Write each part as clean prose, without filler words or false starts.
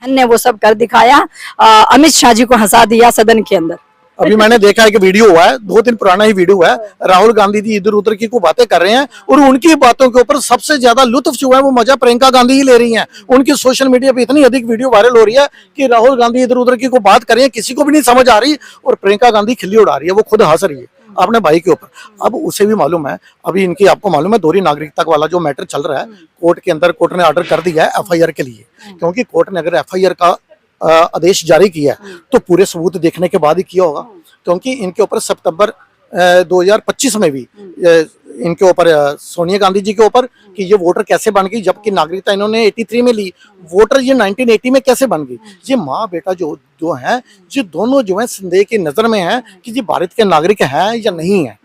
ने वो सब कर दिखाया, अमित शाह जी को हंसा दिया सदन के अंदर। अभी मैंने देखा है कि वीडियो हुआ है, 2 दिन पुराना ही वीडियो है, राहुल गांधी जी इधर उधर की को बातें कर रहे हैं और उनकी बातों के ऊपर सबसे ज्यादा लुत्फ जो है वो मजा प्रियंका गांधी ही ले रही हैं। उनकी सोशल मीडिया पे इतनी अधिक वीडियो वायरल हो रही है कि राहुल गांधी इधर उधर की को बात कर रही है, किसी को भी नहीं समझ आ रही और प्रियंका गांधी खिल्ली उड़ा रही है, वो खुद हंस रही है अपने भाई के ऊपर। अब उसे भी मालूम है, अभी इनकी आपको मालूम है दोहरी नागरिकता वाला जो मैटर चल रहा है कोर्ट के अंदर, कोर्ट ने ऑर्डर कर दिया है FIR के लिए, क्योंकि कोर्ट ने अगर FIR का आदेश जारी किया तो पूरे सबूत देखने के बाद ही किया होगा, क्योंकि इनके ऊपर सितंबर 2025 में भी इनके ऊपर सोनिया गांधी जी के ऊपर कि ये वोटर कैसे बन गई, जबकि नागरिकता इन्होंने 83 में ली, वोटर ये 1980 में कैसे बन गई। ये माँ बेटा जो है ये दोनों जो है संदेह की नजर में है कि ये भारत के नागरिक हैं या नहीं है।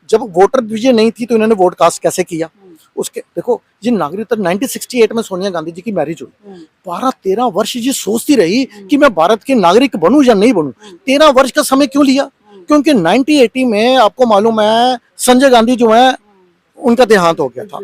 जब वोटर ये नहीं थी तो इन्होंने वोट कास्ट कैसे किया। उसके देखो ये नागरिकता 1968 में सोनिया गांधी जी की मैरिज हुई, 12-13 वर्ष ये सोचती रही कि मैं भारत के नागरिक बनूं या नहीं बनूं। 13 वर्ष का समय क्यों लिया, क्योंकि 1980 में आपको मालूम है संजय गांधी जो है उनका देहांत हो गया था,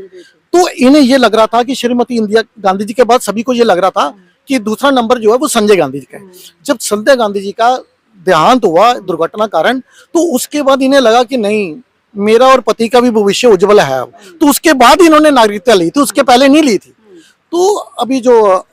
तो इन्हें ये लग रहा था कि श्रीमती इंदिरा गांधी जी के बाद सभी को ये लग रहा था कि दूसरा नंबर जो है वो संजय गांधी जी का है। जब संजय गांधी जी का देहांत हुआ दुर्घटना कारण, तो उसके बाद इन्हें लगा कि नहीं मेरा और पति का भी भविष्य उज्जवल है, तो उसके बाद इन्होंने नागरिकता ली थी, उसके पहले नहीं ली थी। तो अभी जो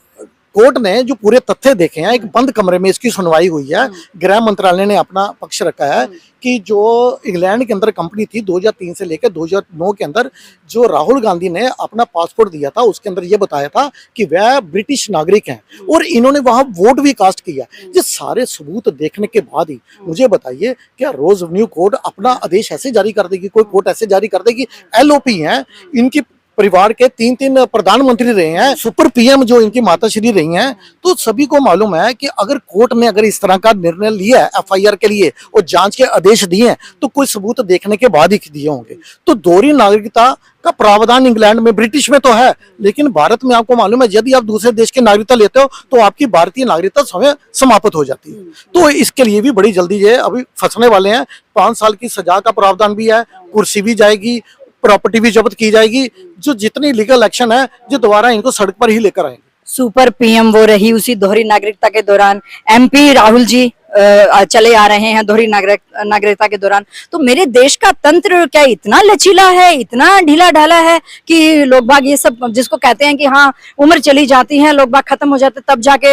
कोर्ट ने जो पूरे तथ्य देखे हैं, एक बंद कमरे में इसकी सुनवाई हुई है, गृह मंत्रालय ने अपना पक्ष रखा है कि जो इंग्लैंड के अंदर कंपनी थी 2003 से लेकर 2009 के अंदर जो राहुल गांधी ने अपना पासपोर्ट दिया था उसके अंदर ये बताया था कि वह ब्रिटिश नागरिक हैं और इन्होंने वहां वोट भी कास्ट किया। ये सारे सबूत देखने के बाद ही मुझे बताइए क्या रोज न्यू कोर्ट अपना आदेश ऐसे जारी कर देगी, कोई कोर्ट ऐसे जारी कर देगी। LOP है, इनकी परिवार के 3 प्रधानमंत्री रहे हैं, सुपर PM जो इनकी माताश्री रही हैं, तो सभी को मालूम है कि अगर कोर्ट ने अगर इस तरह का निर्णय लिया है FIR के लिए और जांच के आदेश दिए हैं तो कोई सबूत देखने के बाद ही दिए होंगे। तो दोहरी नागरिकता का प्रावधान इंग्लैंड में, ब्रिटिश में तो है, लेकिन भारत में आपको मालूम है यदि आप दूसरे देश की नागरिकता लेते हो तो आपकी भारतीय नागरिकता स्वयं समाप्त हो जाती है। तो इसके लिए भी बड़ी जल्दी ये अभी फंसने वाले हैं। 5 साल की सजा का प्रावधान भी है, कुर्सी भी जाएगी, प्रॉपर्टी भी जब्त की जाएगी। जो जितनी लीगल एक्शन है जो दोबारा इनको सड़क पर ही लेकर आएंगे। सुपर PM वो रही उसी दोहरी नागरिकता के दौरान, MP राहुल जी चले आ रहे हैं दोहरी नागरिकता के दौरान। तो मेरे देश का तंत्र क्या इतना लचीला है, इतना ढीला ढाला है कि लोग बाग ये सब जिसको कहते हैं कि हाँ उम्र चली जाती है, लोग बाग खत्म हो जाते तब जाके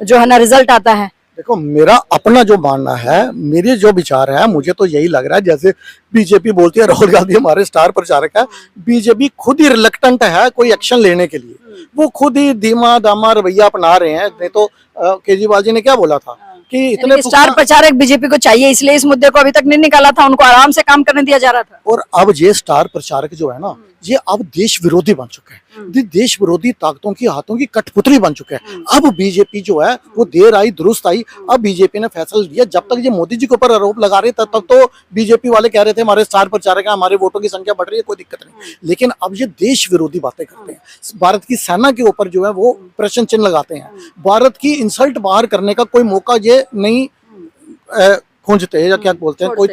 जो है ना रिजल्ट आता है। देखो मेरा अपना जो मानना है, मेरे जो विचार है, मुझे तो यही लग रहा है जैसे बीजेपी बोलती है राहुल गांधी हमारे स्टार प्रचारक है, बीजेपी खुद ही रिलक्टेंट है कोई एक्शन लेने के लिए। वो खुद ही धीमा दामा रवैया अपना रहे हैं। नहीं तो केजरीवाल जी ने क्या बोला था कि इतने स्टार प्रचारक बीजेपी को चाहिए, इसलिए इस मुद्दे को अभी तक नहीं निकाला था, उनको आराम से काम करने दिया जा रहा था। और अब ये स्टार प्रचारक जो है ना ये अब देश विरोधी बन चुके हैं, देश विरोधी ताकतों की हाथों की कठपुतली बन चुके हैं। अब बीजेपी जो है वो देर आई दुरुस्त आई। अब बीजेपी ने फैसला लिया, जब तक ये मोदी जी के ऊपर आरोप लगा रहे तब तक तो बीजेपी वाले कह रहे थे हमारे स्टार प्रचारक है, हमारे वोटों की संख्या बढ़ रही है, कोई दिक्कत नहीं। लेकिन अब ये देश विरोधी बातें करते हैं, भारत की सेना के ऊपर जो है वो प्रश्न चिन्ह लगाते हैं, भारत की इंसल्ट बाहर करने का कोई मौका ये नहीं खोजते या क्या बोलते हैं, कोई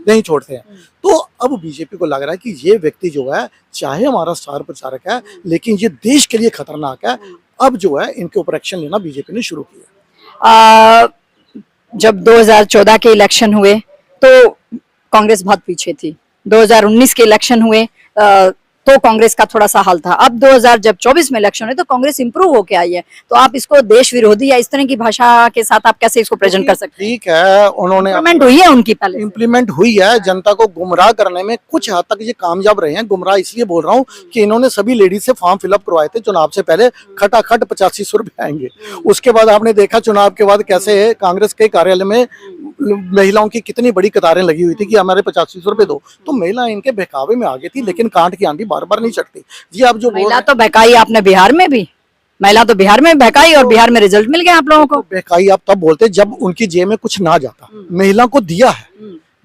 नहीं छोड़ते हैं। तो अब बीजेपी को लग रहा है कि ये व्यक्ति जो है चाहे हमारा स्टार प्रचारक है लेकिन ये देश के लिए खतरनाक है। अब जो है इनके ऊपर एक्शन लेना बीजेपी ने शुरू किया। जब 2014 के इलेक्शन हुए तो कांग्रेस बहुत पीछे थी, 2019 के इलेक्शन हुए तो कांग्रेस का थोड़ा सा हाल था। अब 2024 में इलेक्शन है तो कांग्रेस इंप्रूव होके आई है। तो आप इसको देश विरोधी या इस तरह की भाषा के साथ आप कैसे इसको प्रेजेंट कर सकते हैं? ठीक है, उन्होंने इम्प्लीमेंट हुई है उनकी, पहले इम्प्लीमेंट हुई है। जनता को गुमराह करने में कुछ हद तक ये कामयाब रहे हैं। गुमराह इसलिए बोल रहा हूँ कि इन्होंने सभी लेडीज से फॉर्म फिलअप करवाए थे चुनाव से पहले, खटाखट 8500 रुपए आएंगे। उसके बाद आपने देखा चुनाव के बाद कैसे कांग्रेस के कार्यालय में महिलाओं की कितनी बड़ी कतारें लगी हुई थी कि हमारे 8500 रुपए दो। तो महिला इनके बहकावे में आ गई थी, लेकिन कांट की आंधी बार बार नहीं चढ़ती। जी आप जो महिला तो बहकाई आपने बिहार में भी, महिला तो बिहार में बहकाई और बिहार में रिजल्ट मिल गया आप लोगों को। बहकाई आप तब बोलते जब उनकी जेब में कुछ ना जाता। महिला को दिया है,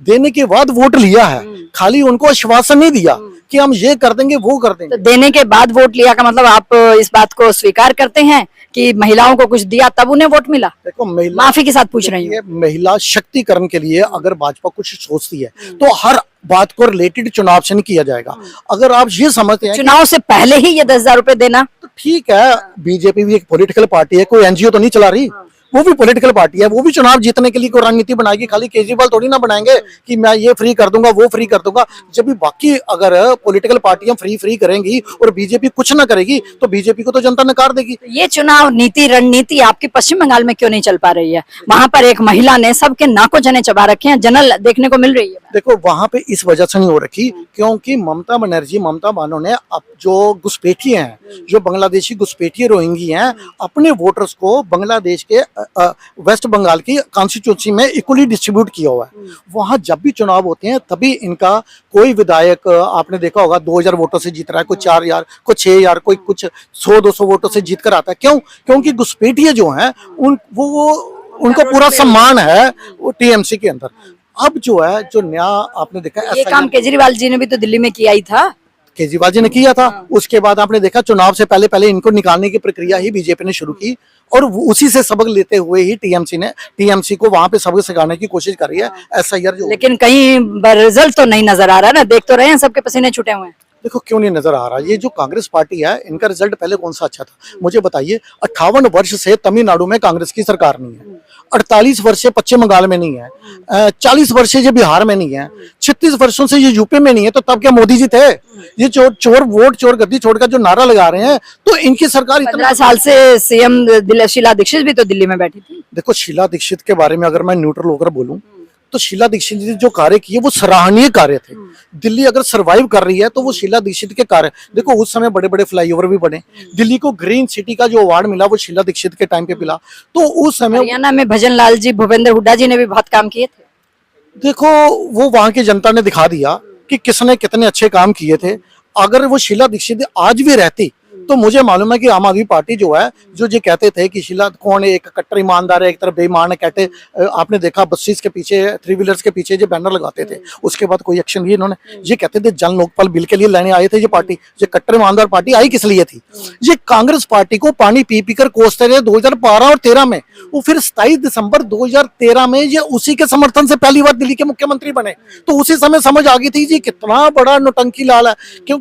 देने के बाद वोट लिया है, खाली उनको आश्वासन नहीं दिया कि हम ये कर देंगे वो कर देंगे। तो देने के बाद वोट लिया का मतलब आप इस बात को स्वीकार करते हैं कि महिलाओं को कुछ दिया तब उन्हें वोट मिला? देखो महिला माफी के साथ पूछ रही हूँ, महिला शक्तिकरण के लिए अगर भाजपा कुछ सोचती है तो हर बात को रिलेटेड चुनाव से नहीं किया जाएगा। अगर आप ये समझते हैं चुनाव से पहले ही ये 10,000 रुपए देना, तो ठीक है, बीजेपी भी एक पॉलिटिकल पार्टी है, कोई एनजीओ तो नहीं चला रही, वो भी पॉलिटिकल पार्टी है, वो भी चुनाव जीतने के लिए कोई रणनीति बनाएगी। खाली केजरीवाल थोड़ी ना बनाएंगे कि मैं ये फ्री कर दूंगा वो फ्री कर दूंगा। जब भी बाकी अगर पॉलिटिकल पार्टियां फ्री करेंगी और बीजेपी कुछ ना करेगी तो बीजेपी को तो जनता नकार देगी। ये चुनाव नीति रणनीति आपकी पश्चिम बंगाल में क्यों नहीं चल पा रही है? वहां पर एक महिला ने सबके नाकों जने चबा रखे हैं, जनरल देखने को मिल रही है। देखो वहां पे इस वजह से नहीं हो रखी क्योंकि ममता बनर्जी, ममता बानो ने अब जो घुसपैठिए हैं, जो बांग्लादेशी घुसपैठिए रोहिंगी हैं, अपने वोटर्स को बांग्लादेश के वेस्ट बंगाल की कॉन्स्टिट्यूंसी में इक्वली डिस्ट्रीब्यूट किया हुआ है। वहां जब भी चुनाव होते हैं तभी इनका कोई विधायक आपने देखा होगा 2,000 वोटों से जीत रहा है, कोई 4,000, कोई 6,000, कोई कुछ 100-200 वोटों से जीत कर आता है। क्यों? क्योंकि घुसपैठिए जो हैं उनका पूरा सम्मान है वो टीएमसी के अंदर। अब जो है जो नया आपने देखा ये काम केजरीवाल जी ने भी तो दिल्ली में किया ही था। केजरीवाल जी ने किया था, उसके बाद आपने देखा चुनाव से पहले इनको निकालने की प्रक्रिया ही बीजेपी ने शुरू की और उसी से सबक लेते हुए ही टीएमसी को वहां पे सबक सिखाने की कोशिश कर रही है एसआईआर जो। लेकिन कहीं रिजल्ट तो नहीं नजर आ रहा ना, देख तो रहे हैं सबके पसीने छूटे हुए हैं। देखो क्यों नहीं नजर आ रहा, ये जो कांग्रेस पार्टी है इनका रिजल्ट पहले कौन सा अच्छा था मुझे बताइए। 58 वर्ष से तमिलनाडु में कांग्रेस की सरकार नहीं है, 48 वर्ष से पश्चिम बंगाल में नहीं है, 40 वर्ष से ये बिहार में नहीं है, 36 वर्षों से ये यूपी में नहीं है, तो तब क्या मोदी जी थे? ये चोर वोट चोर गद्दी छोड़कर जो नारा लगा रहे हैं, तो इनकी सरकार 15 साल से सीएम शीला दीक्षित भी तो दिल्ली में बैठी थी। देखो शीला दीक्षित के बारे में अगर मैं न्यूट्रल होकर बोलूं तो शीला दीक्षित ने जो कार्य किए वो सराहनीय कार्य थे। दिल्ली अगर सरवाइव कर रही है तो वो शीला दीक्षित के कार्य। देखो उस समय बड़े बड़े फ्लाईओवर भी बने, दिल्ली को ग्रीन सिटी का जो अवार्ड मिला वो शीला दीक्षित के टाइम पे मिला। तो उस समय हरियाणा में भजन लाल जी, भूपेंद्र हुड्डा जी ने भी बहुत काम किए थे। देखो वो वहां की जनता ने दिखा दिया कि किसने कितने अच्छे काम किए थे। अगर वो शीला दीक्षित आज भी रहती तो मुझे मालूम है कि आम आदमी पार्टी जो है जो ये कहते थे कि शीला कौन है, एक कट्टर ईमानदार है, एक तरफ बेईमान है, कहते आपने देखा बसेस के पीछे, 3 व्हीलर्स के पीछे जो बैनर लगाते थे, उसके बाद कोई एक्शन नहीं इन्होंने। ये कहते थे जन लोकपाल बिल के लिए लेने आए थे ये पार्टी, ये कट्टर ईमानदार पार्टी आई किस लिए थी? ये कांग्रेस पार्टी को पानी पी पी कर कोसते रहे 2012 और 13 में। वो फिर 27 दिसंबर 2013 में ये उसी के समर्थन से पहली बार दिल्ली के मुख्यमंत्री बने। तो उसी समय समझ आ गई थी जी कितना बड़ा नौटंकी लाल है। क्यों